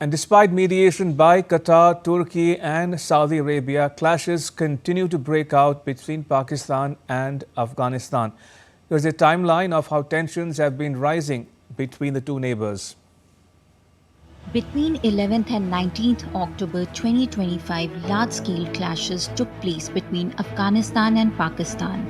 And despite mediation by Qatar, Turkey and Saudi Arabia, clashes continue to break out between Pakistan and Afghanistan. There's a timeline of how tensions have been rising between the two neighbors. Between 11th and 19th October 2025, large-scale clashes took place between Afghanistan and Pakistan.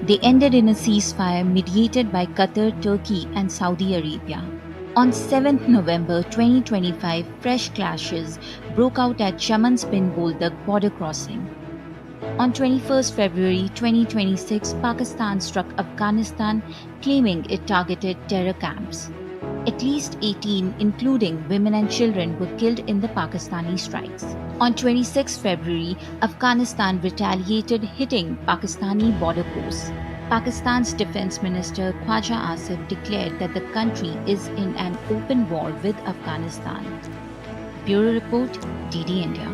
They ended in a ceasefire mediated by Qatar, Turkey and Saudi Arabia. On 7th November 2025, fresh clashes broke out at Chaman's bin Boldak border crossing. On 21st February 2026, Pakistan struck Afghanistan, claiming it targeted terror camps. At least 18, including women and children, were killed in the Pakistani strikes. On 26 February, Afghanistan retaliated, hitting Pakistani border posts. Pakistan's Defense Minister Khwaja Asif declared that the country is in an open war with Afghanistan. Bureau Report, DD India.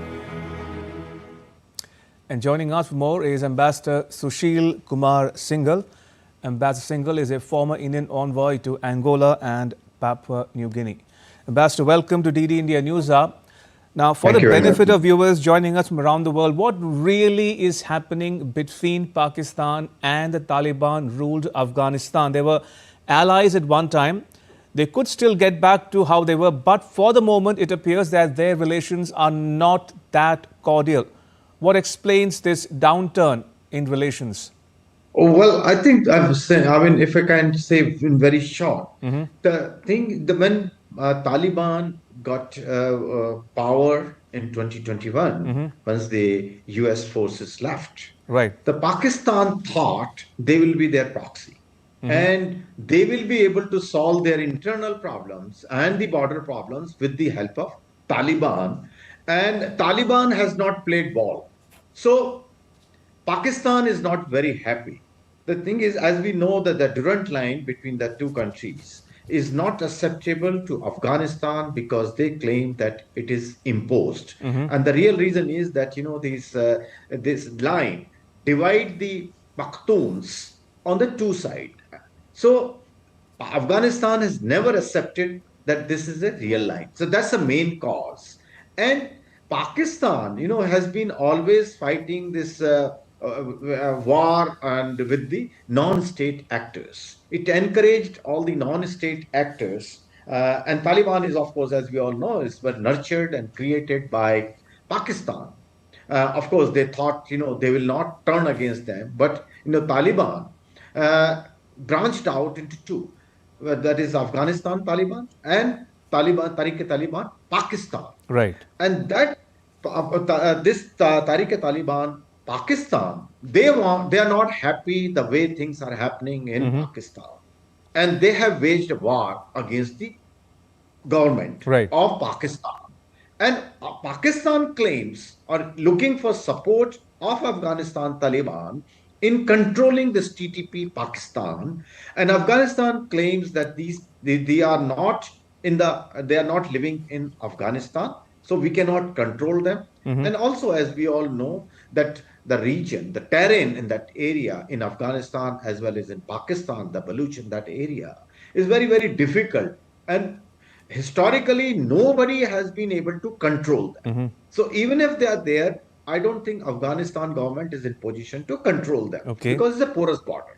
And joining us for more is Ambassador Sushil Kumar Singhal. Ambassador Singhal is a former Indian envoy to Angola and Papua New Guinea. Ambassador, welcome to DD India News Hour. Now, for the benefit of viewers joining us from around the world, what really is happening between Pakistan and the Taliban-ruled Afghanistan? They were allies at one time. They could still get back to how they were, but for the moment, it appears that their relations are not that cordial. What explains this downturn in relations? Oh, well, I think I've said, if I can say in very short, when Taliban got power in 2021, once the US forces left, the Pakistan thought they will be their proxy. And they will be able to solve their internal problems and the border problems with the help of Taliban. And Taliban has not played ball. So Pakistan is not very happy. The thing is, as we know, that the Durand line between the two countries is not acceptable to Afghanistan because they claim that it is imposed. And the real reason is that, this line divide the Pakhtuns on the two sides. So Afghanistan has never accepted that this is a real line. So that's the main cause. And Pakistan, has been always fighting this war and with the non-state actors. It encouraged all the non-state actors, and Taliban is, of course, as we all know, were nurtured and created by Pakistan. Of course, they thought, they will not turn against them, but Taliban branched out into two. That is Afghanistan Taliban and Taliban Pakistan. Right. And that this Taliban Pakistan, they are not happy the way things are happening in Pakistan. And they have waged a war against the government of Pakistan. And Pakistan claims are looking for support of Afghanistan Taliban in controlling this TTP Pakistan. And Afghanistan claims that they are not living in Afghanistan, so we cannot control them. And also, as we all know, that the region, the terrain in that area in Afghanistan as well as in Pakistan, the Baluch in that area is very, very difficult. And historically, nobody has been able to control them. So even if they are there, I don't think Afghanistan government is in position to control them because it's a porous border.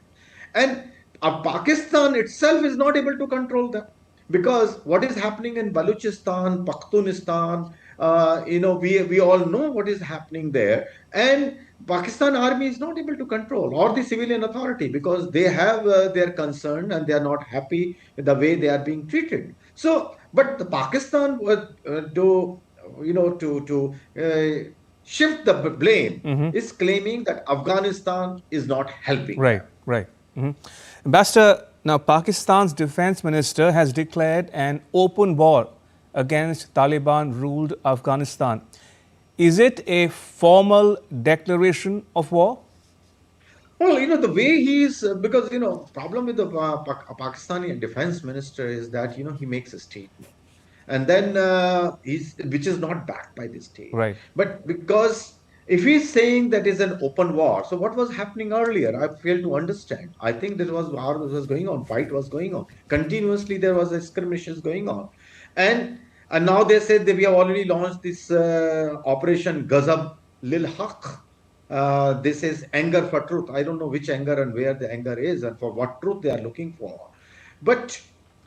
And Pakistan itself is not able to control them because what is happening in Baluchistan, Pakhtunistan, we all know what is happening there. And Pakistan army is not able to control, or the civilian authority, because they have their concern and they are not happy with the way they are being treated. So, but the Pakistan shift the blame is claiming that Afghanistan is not helping. Right. Ambassador, now Pakistan's defense minister has declared an open war against Taliban-ruled Afghanistan. Is it a formal declaration of war? Well, the way because, problem with the Pakistani defense minister is that, he makes a statement. And then which is not backed by the state. Right. But because if he's saying that is an open war, so what was happening earlier? I fail to understand. I think there was war was going on, fight was going on. Continuously there was skirmishes going on. And And now they said that we have already launched this Operation Ghazab Lil Haq. This is anger for truth. I don't know which anger and where the anger is and for what truth they are looking for. But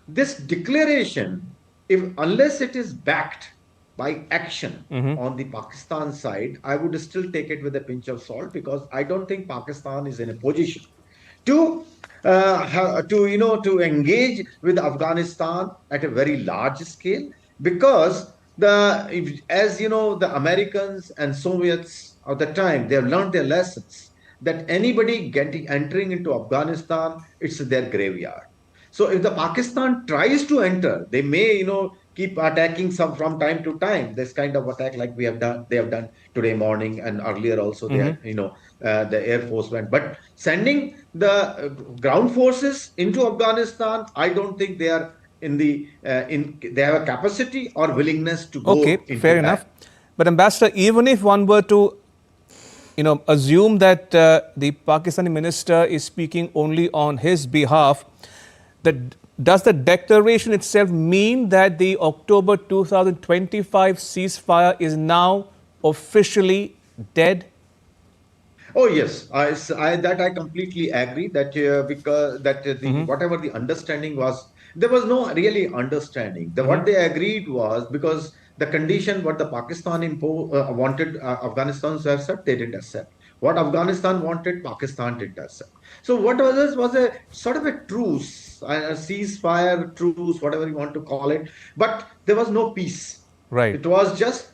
this declaration, if unless it is backed by action on the Pakistan side, I would still take it with a pinch of salt, because I don't think Pakistan is in a position to to engage with Afghanistan at a very large scale, because as you know, the Americans and Soviets of the time, they have learned their lessons that anybody entering into Afghanistan, it's their graveyard. So if the Pakistan tries to enter, they may, keep attacking some from time to time. This kind of attack, like they have done today morning, and earlier also they had, the Air Force went. But sending the ground forces into Afghanistan, I don't think they are they have a capacity or willingness to go Okay, into fair that. enough. But Ambassador, even if one were to assume that the Pakistani minister is speaking only on his behalf, does the declaration itself mean that the October 2025 ceasefire is now officially dead? Oh yes, I completely agree that because that whatever the understanding was, there was no really understanding. What they agreed was, because the condition what the Pakistan wanted Afghanistan to accept, they didn't accept. What Afghanistan wanted, Pakistan didn't accept. So what was a sort of a truce, a ceasefire, truce, whatever you want to call it. But there was no peace. Right. It was just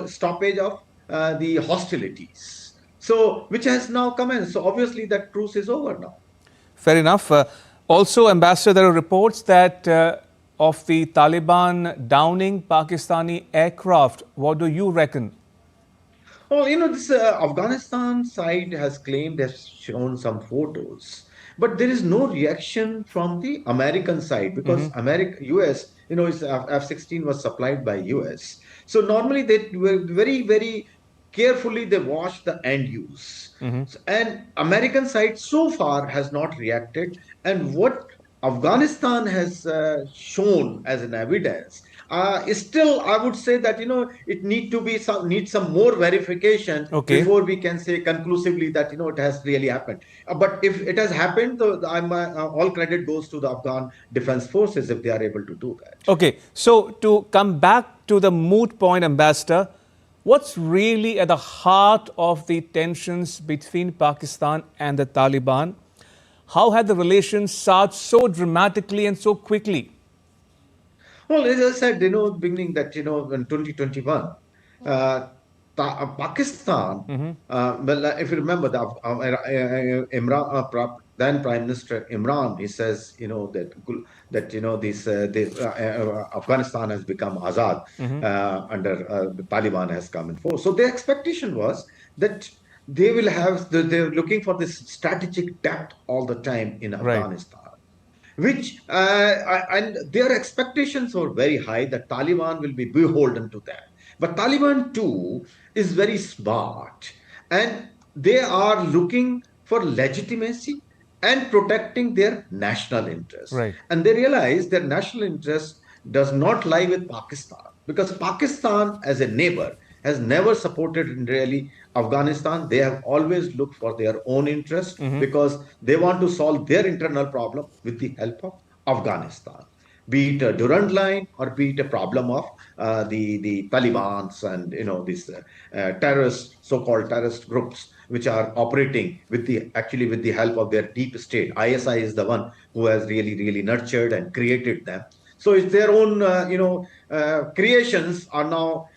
stoppage of the hostilities. So, which has now commenced. So, obviously, that truce is over now. Fair enough. Also, Ambassador, there are reports that of the Taliban downing Pakistani aircraft. What do you reckon? Oh, this Afghanistan side has claimed, has shown some photos, but there is no reaction from the American side, because US, F-16 was supplied by US. So normally they were very, very carefully they watch the end use. And American side so far has not reacted. And what Afghanistan has shown as an evidence, still I would say that it needs some more verification before we can say conclusively that it has really happened. But if it has happened, all credit goes to the Afghan Defense Forces if they are able to do that. Okay, so to come back to the moot point, Ambassador, what's really at the heart of the tensions between Pakistan and the Taliban? How had the relations soured so dramatically and so quickly? Well, as I said, beginning that, in 2021, Pakistan, well, if you remember, then Prime Minister Imran, he says, Afghanistan has become Azad under the Taliban has come in force. So the expectation was that they're looking for this strategic depth all the time in Afghanistan. Which and their expectations were very high that Taliban will be beholden to them. But Taliban too is very smart, and they are looking for legitimacy and protecting their national interests. And they realize their national interest does not lie with Pakistan, because Pakistan as a neighbor has never supported really Afghanistan. They have always looked for their own interest because they want to solve their internal problem with the help of Afghanistan, be it a Durand line or be it a problem of the Talibans and these terrorist, so-called terrorist groups which are operating with the help of their deep state. ISI is the one who has really nurtured and created them. So it's their own creations are now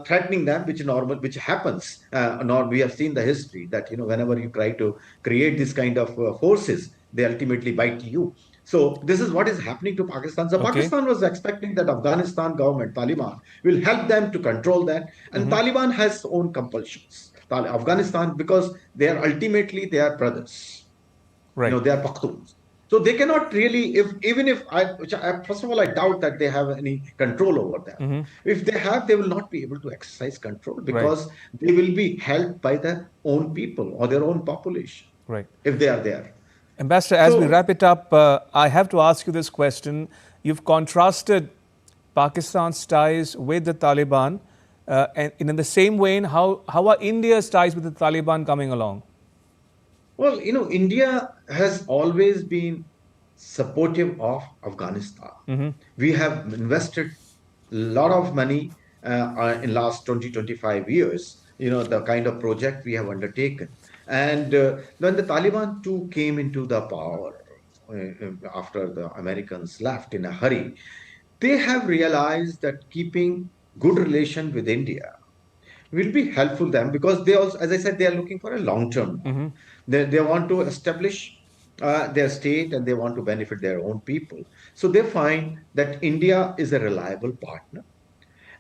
threatening them, which happens. We have seen the history that whenever you try to create this kind of forces, they ultimately bite you. So this is what is happening to Pakistan. So Pakistan was expecting that Afghanistan government, Taliban, will help them to control that, and Taliban has own compulsions. Afghanistan, because they are brothers. They are Pakhtuns. So they cannot really, first of all, I doubt that they have any control over them. If they have, they will not be able to exercise control, because they will be held by their own people or their own population, if they are there. Ambassador, as we wrap it up, I have to ask you this question. You've contrasted Pakistan's ties with the Taliban? And in the same vein, how are India's ties with the Taliban coming along? Well, India has always been supportive of Afghanistan. We have invested a lot of money in last 20, 25 years, the kind of project we have undertaken. And when the Taliban too came into the power after the Americans left in a hurry, they have realized that keeping good relation with India will be helpful to them because they also, as I said, they are looking for a long term. They want to establish their state and they want to benefit their own people. So they find that India is a reliable partner.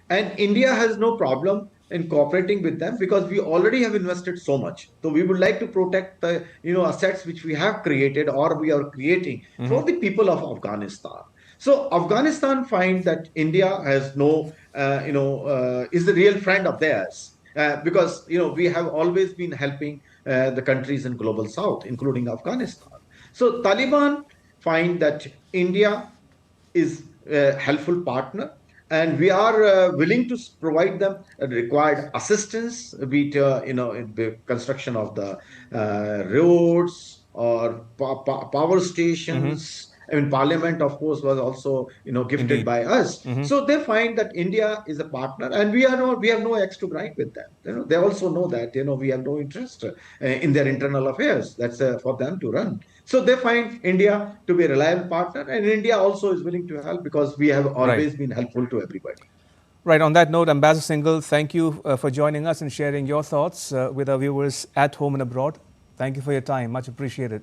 And India has no problem in cooperating with them because we already have invested so much. So we would like to protect the assets which we have created or we are creating for the people of Afghanistan. So Afghanistan finds that India has is the real friend of theirs because we have always been helping the countries in global south, including Afghanistan. So Taliban find that India is a helpful partner and we are willing to provide them required assistance, be it in the construction of the roads or power stations. I mean, Parliament, of course, was also gifted Indeed. by us. So they find that India is a partner, and we have no axe to grind with them. They also know that we have no interest in their internal affairs. That's for them to run. So they find India to be a reliable partner, and India also is willing to help because we have always been helpful to everybody. Right. On that note, Ambassador Singhal, thank you for joining us and sharing your thoughts with our viewers at home and abroad. Thank you for your time. Much appreciated.